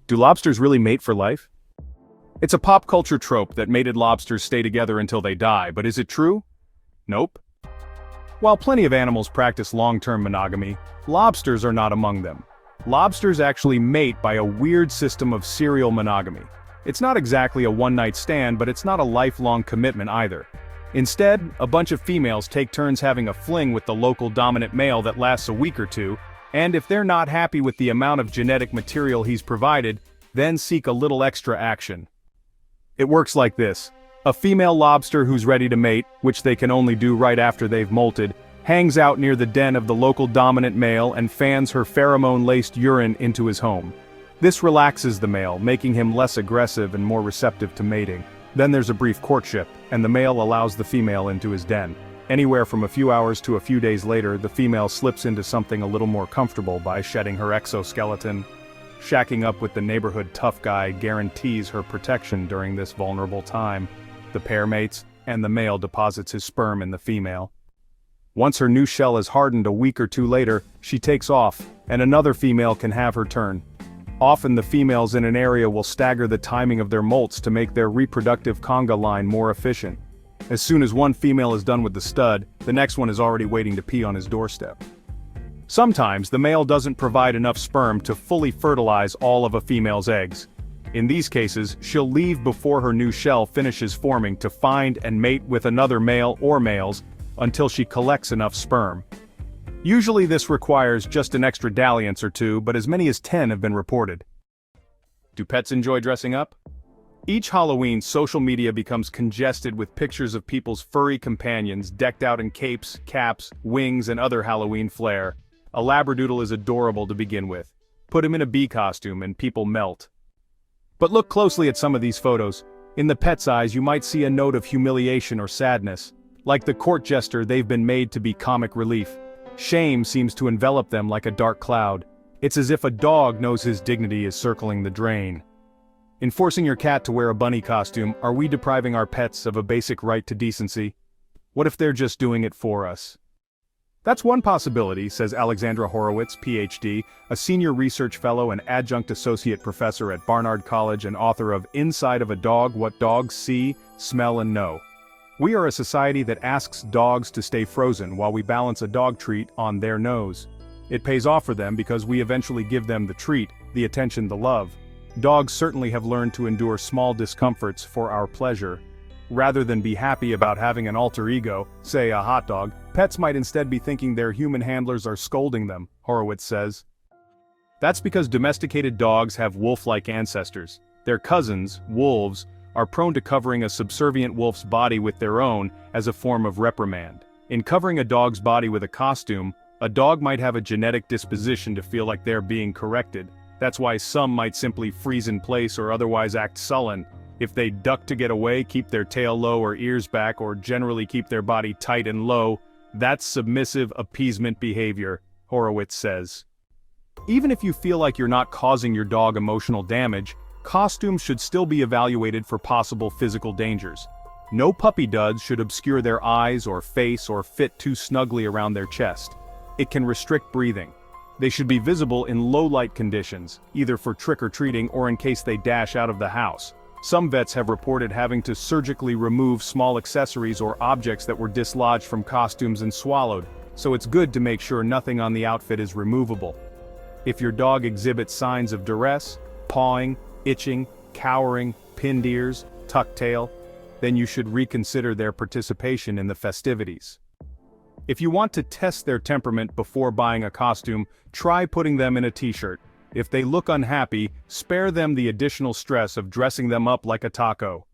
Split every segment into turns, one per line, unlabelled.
Do lobsters really mate for life? It's a pop culture trope that mated lobsters stay together until they die, but is it true? Nope. While plenty of animals practice long-term monogamy, lobsters are not among them. Lobsters actually mate by a weird system of serial monogamy. It's not exactly a one-night stand, but it's not a lifelong commitment either. Instead, a bunch of females take turns having a fling with the local dominant male that lasts a week or two, and if they're not happy with the amount of genetic material he's provided, then seek a little extra action. It works like this. A female lobster who's ready to mate, which they can only do right after they've molted, hangs out near the den of the local dominant male and fans her pheromone-laced urine into his home. This relaxes the male, making him less aggressive and more receptive to mating. Then there's a brief courtship, and the male allows the female into his den. Anywhere from a few hours to a few days later, the female slips into something a little more comfortable by shedding her exoskeleton. Shacking up with the neighborhood tough guy guarantees her protection during this vulnerable time. The pair mates, and the male deposits his sperm in the female. Once her new shell is hardened a week or two later, she takes off, and another female can have her turn. Often the females in an area will stagger the timing of their molts to make their reproductive conga line more efficient. As soon as one female is done with the stud, the next one is already waiting to pee on his doorstep. Sometimes the male doesn't provide enough sperm to fully fertilize all of a female's eggs. In these cases, she'll leave before her new shell finishes forming to find and mate with another male or males until she collects enough sperm. Usually this requires just an extra dalliance or two, but as many as 10 have been reported. Do pets enjoy dressing up? Each Halloween, social media becomes congested with pictures of people's furry companions decked out in capes, caps, wings, and other Halloween flair. A labradoodle is adorable to begin with. Put him in a bee costume and people melt. But look closely at some of these photos. In the pet's eyes you might see a note of humiliation or sadness. Like the court jester, they've been made to be comic relief. Shame seems to envelop them like a dark cloud. It's as if a dog knows his dignity is circling the drain. In forcing your cat to wear a bunny costume, are we depriving our pets of a basic right to decency? What if they're just doing it for us? That's one possibility, says Alexandra Horowitz, PhD, a senior research fellow and adjunct associate professor at Barnard College and author of Inside of a Dog: What Dogs See, Smell and Know. We are a society that asks dogs to stay frozen while we balance a dog treat on their nose. It pays off for them because we eventually give them the treat, the attention, the love. Dogs certainly have learned to endure small discomforts for our pleasure. Rather than be happy about having an alter ego, say a hot dog, pets might instead be thinking their human handlers are scolding them, Horowitz says. That's because domesticated dogs have wolf-like ancestors. Their cousins, wolves, are prone to covering a subservient wolf's body with their own as a form of reprimand. In covering a dog's body with a costume, a dog might have a genetic disposition to feel like they're being corrected. That's why some might simply freeze in place or otherwise act sullen. If they duck to get away, keep their tail low or ears back, or generally keep their body tight and low, that's submissive appeasement behavior, Horowitz says. Even if you feel like you're not causing your dog emotional damage, costumes should still be evaluated for possible physical dangers. No puppy duds should obscure their eyes or face or fit too snugly around their chest. It can restrict breathing. They should be visible in low-light conditions, either for trick-or-treating or in case they dash out of the house. Some vets have reported having to surgically remove small accessories or objects that were dislodged from costumes and swallowed, so it's good to make sure nothing on the outfit is removable. If your dog exhibits signs of duress, pawing, itching, cowering, pinned ears, tucked tail, then you should reconsider their participation in the festivities. If you want to test their temperament before buying a costume, try putting them in a t-shirt. If they look unhappy, spare them the additional stress of dressing them up like a taco.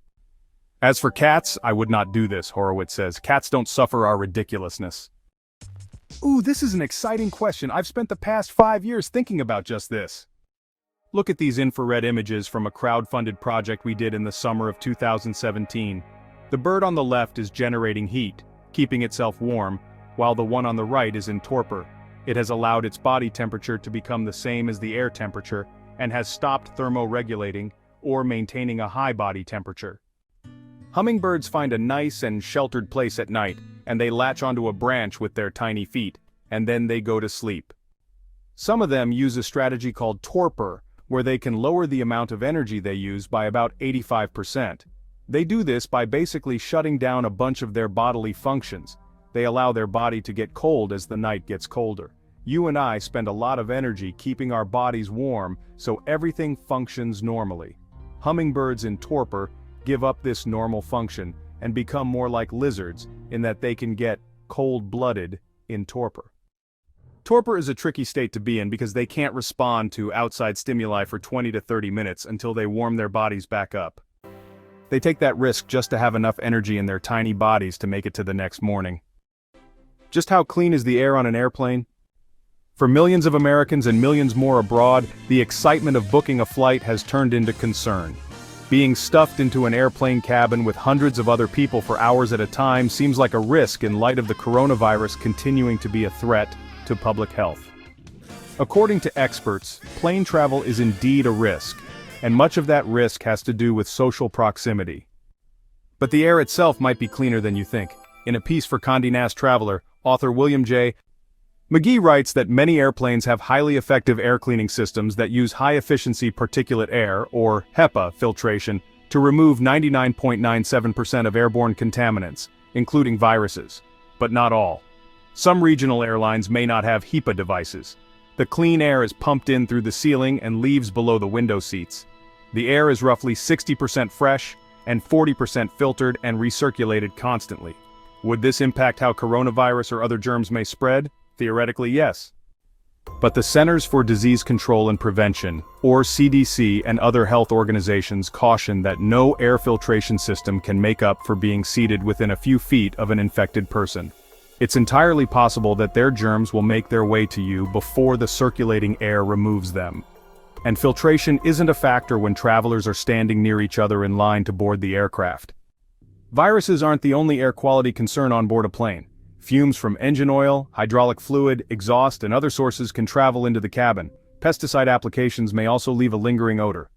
As for cats, I would not do this, Horowitz says. Cats don't suffer our ridiculousness. Ooh, this is an exciting question. I've spent the past 5 years thinking about just this. Look at these infrared images from a crowd-funded project we did in the summer of 2017. The bird on the left is generating heat, keeping itself warm, while the one on the right is in torpor. It has allowed its body temperature to become the same as the air temperature, and has stopped thermoregulating or maintaining a high body temperature. Hummingbirds find a nice and sheltered place at night, and they latch onto a branch with their tiny feet, and then they go to sleep. Some of them use a strategy called torpor, where they can lower the amount of energy they use by about 85%. They do this by basically shutting down a bunch of their bodily functions. They allow their body to get cold as the night gets colder. You and I spend a lot of energy keeping our bodies warm so everything functions normally. Hummingbirds in torpor give up this normal function and become more like lizards in that they can get cold-blooded in torpor. Torpor is a tricky state to be in because they can't respond to outside stimuli for 20 to 30 minutes until they warm their bodies back up. They take that risk just to have enough energy in their tiny bodies to make it to the next morning. Just how clean is the air on an airplane? For millions of Americans and millions more abroad, the excitement of booking a flight has turned into concern. Being stuffed into an airplane cabin with hundreds of other people for hours at a time seems like a risk in light of the coronavirus continuing to be a threat to public health. According to experts, plane travel is indeed a risk, and much of that risk has to do with social proximity. But the air itself might be cleaner than you think. In a piece for Condé Nast Traveler, author William J. McGee writes that many airplanes have highly effective air cleaning systems that use high-efficiency particulate air, or HEPA, filtration to remove 99.97% of airborne contaminants, including viruses. But not all. Some regional airlines may not have HEPA devices. The clean air is pumped in through the ceiling and leaves below the window seats. The air is roughly 60% fresh and 40% filtered and recirculated constantly. Would this impact how coronavirus or other germs may spread? Theoretically, yes. But the Centers for Disease Control and Prevention, or CDC, and other health organizations caution that no air filtration system can make up for being seated within a few feet of an infected person. It's entirely possible that their germs will make their way to you before the circulating air removes them. And filtration isn't a factor when travelers are standing near each other in line to board the aircraft. Viruses aren't the only air quality concern on board a plane. Fumes from engine oil, hydraulic fluid, exhaust, and other sources can travel into the cabin. Pesticide applications may also leave a lingering odor.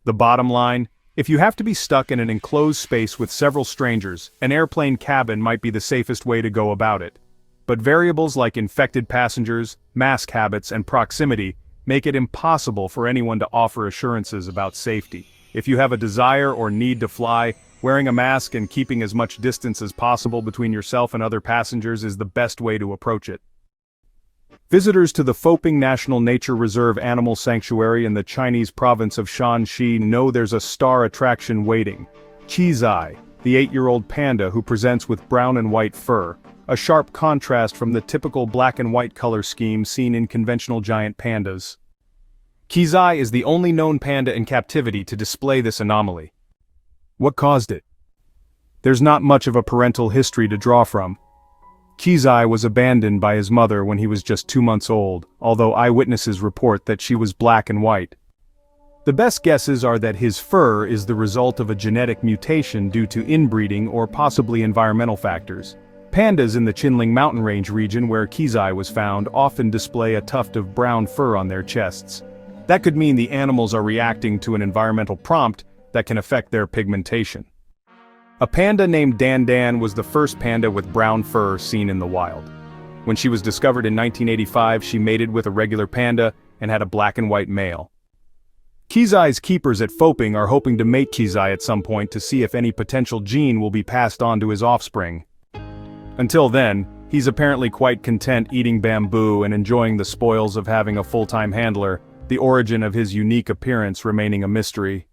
The bottom line, if you have to be stuck in an enclosed space with several strangers, an airplane cabin might be the safest way to go about it. But variables like infected passengers, mask habits, and proximity make it impossible for anyone to offer assurances about safety. If you have a desire or need to fly, wearing a mask and keeping as much distance as possible between yourself and other passengers is the best way to approach it. Visitors to the Foping National Nature Reserve Animal Sanctuary in the Chinese province of Shanxi know there's a star attraction waiting. Qizai, the 8-year-old panda who presents with brown and white fur, a sharp contrast from the typical black and white color scheme seen in conventional giant pandas. Qizai is the only known panda in captivity to display this anomaly. What caused it? There's not much of a parental history to draw from. Qizai was abandoned by his mother when he was just 2 months old, although eyewitnesses report that she was black and white. The best guesses are that his fur is the result of a genetic mutation due to inbreeding or possibly environmental factors. Pandas in the Qinling mountain range region where Qizai was found often display a tuft of brown fur on their chests. That could mean the animals are reacting to an environmental prompt that can affect their pigmentation. A panda named Dan Dan was the first panda with brown fur seen in the wild. When she was discovered in 1985, she mated with a regular panda and had a black and white male. Qizai's keepers at Foping are hoping to mate Qizai at some point to see if any potential gene will be passed on to his offspring. Until then, he's apparently quite content eating bamboo and enjoying the spoils of having a full-time handler, the origin of his unique appearance remaining a mystery.